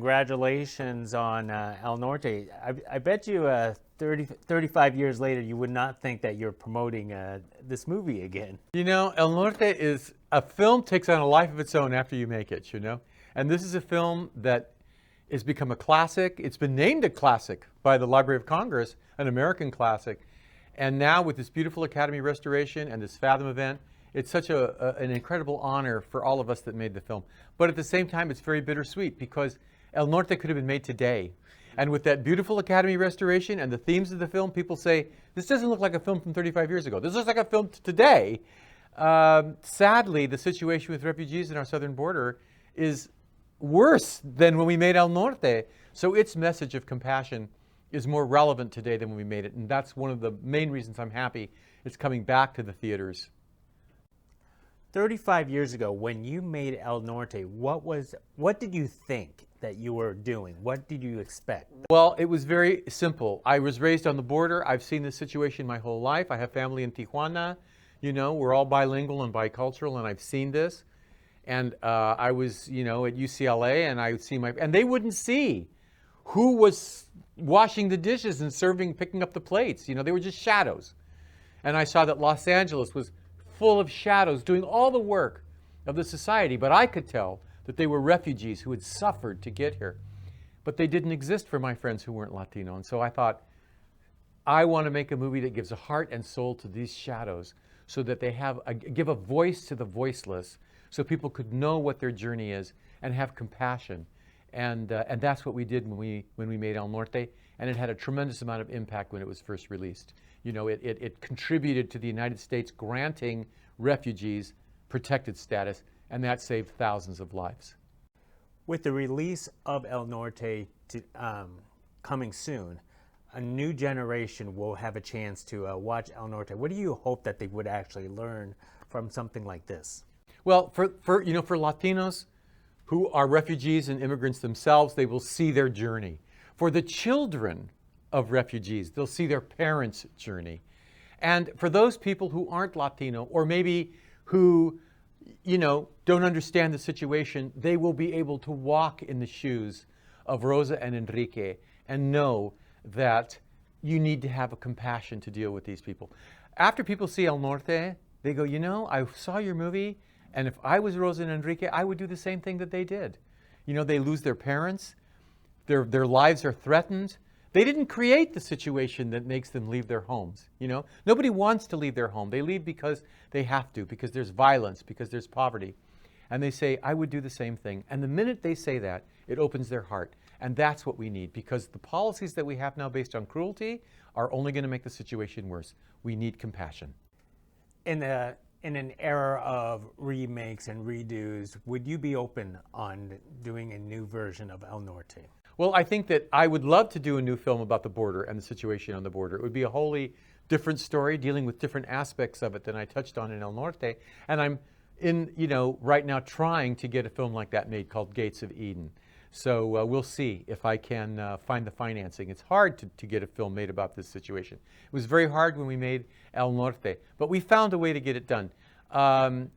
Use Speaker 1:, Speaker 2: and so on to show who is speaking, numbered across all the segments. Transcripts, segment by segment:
Speaker 1: congratulations on El Norte. I bet you 35 years later, you would not think that you're promoting this movie again.
Speaker 2: You know, El Norte is a film takes on a life of its own after you make it, you know? And this is a film that has become a classic. It's been named a classic by the Library of Congress, an American classic. And now with this beautiful Academy restoration and this Fathom event, it's such an incredible honor for all of us that made the film. But at the same time, it's very bittersweet because El Norte could have been made today. And with that beautiful Academy restoration and the themes of the film, people say, this doesn't look like a film from 35 years ago. This looks like a film today. Sadly, the situation with refugees in our southern border is worse than when we made El Norte. So its message of compassion is more relevant today than when we made it. And that's one of the main reasons I'm happy it's coming back to the theaters.
Speaker 1: 35 years ago, when you made El Norte, what did you think that you were doing? What did you expect?
Speaker 2: Well, it was very simple. I was raised on the border. I've seen this situation my whole life. I have family in Tijuana. You know, we're all bilingual and bicultural, and I've seen this. And I was, you know, at UCLA, and I would see and they wouldn't see who was washing the dishes and picking up the plates. You know, they were just shadows. And I saw that Los Angeles was full of shadows doing all the work of the society. But I could tell that they were refugees who had suffered to get here. But they didn't exist for my friends who weren't Latino. And so I thought, I want to make a movie that gives a heart and soul to these shadows so that they give a voice to the voiceless so people could know what their journey is and have compassion. And that's what we did when we made El Norte. And it had a tremendous amount of impact when it was first released. You know, it contributed to the United States granting refugees protected status, and that saved thousands of lives.
Speaker 1: With the release of El Norte coming soon, a new generation will have a chance to watch El Norte. What do you hope that they would actually learn from something like this?
Speaker 2: Well, for Latinos who are refugees and immigrants themselves, they will see their journey. For the children of refugees, they'll see their parents' journey. And for those people who aren't Latino, or maybe who, you know, don't understand the situation, they will be able to walk in the shoes of Rosa and Enrique and know that you need to have a compassion to deal with these people. After people see El Norte, they go, you know, I saw your movie, and if I was Rosa and Enrique, I would do the same thing that they did. You know, they lose their parents, their lives are threatened. They didn't create the situation that makes them leave their homes, you know? Nobody wants to leave their home. They leave because they have to, because there's violence, because there's poverty. And they say, I would do the same thing. And the minute they say that, it opens their heart. And that's what we need, because the policies that we have now based on cruelty are only going to make the situation worse. We need compassion.
Speaker 1: In an era of remakes and redos, would you be open on doing a new version of El Norte?
Speaker 2: Well, I think that I would love to do a new film about the border and the situation on the border. It would be a wholly different story dealing with different aspects of it than I touched on in El Norte. And I'm right now trying to get a film like that made called Gates of Eden. So we'll see if I can find the financing. It's hard to get a film made about this situation. It was very hard when we made El Norte, but we found a way to get it done.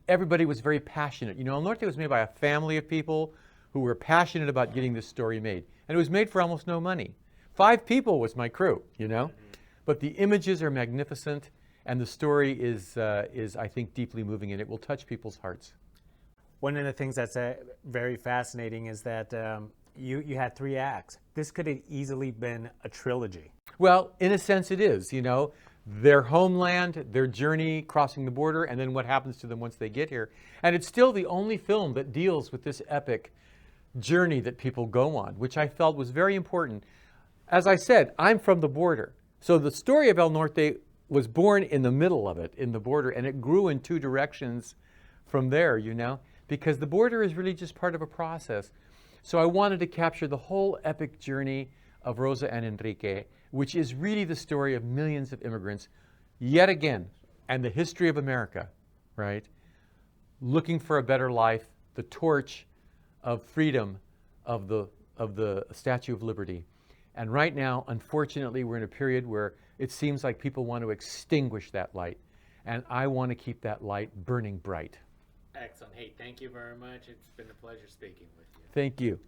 Speaker 2: Everybody was very passionate. You know, El Norte was made by a family of people who were passionate about getting this story made. And it was made for almost no money. 5 people was my crew, you know? But the images are magnificent, and the story is I think, deeply moving, and it will touch people's hearts.
Speaker 1: One of the things that's very fascinating is that you had 3 acts. This could have easily been a trilogy.
Speaker 2: Well, in a sense it is, you know. Their homeland, their journey crossing the border, and then what happens to them once they get here. And it's still the only film that deals with this epic journey that people go on, which I felt was very important. As I said, I'm from the border. So the story of El Norte was born in the middle of it, in the border, and it grew in 2 directions from there, you know, because the border is really just part of a process. So I wanted to capture the whole epic journey of Rosa and Enrique, which is really the story of millions of immigrants, yet again, and the history of America, right? Looking for a better life, the torch of freedom of the Statue of Liberty. And right now, unfortunately, we're in a period where it seems like people want to extinguish that light. And I want to keep that light burning bright.
Speaker 1: Excellent. Hey, thank you very much. It's been a pleasure speaking with you.
Speaker 2: Thank you.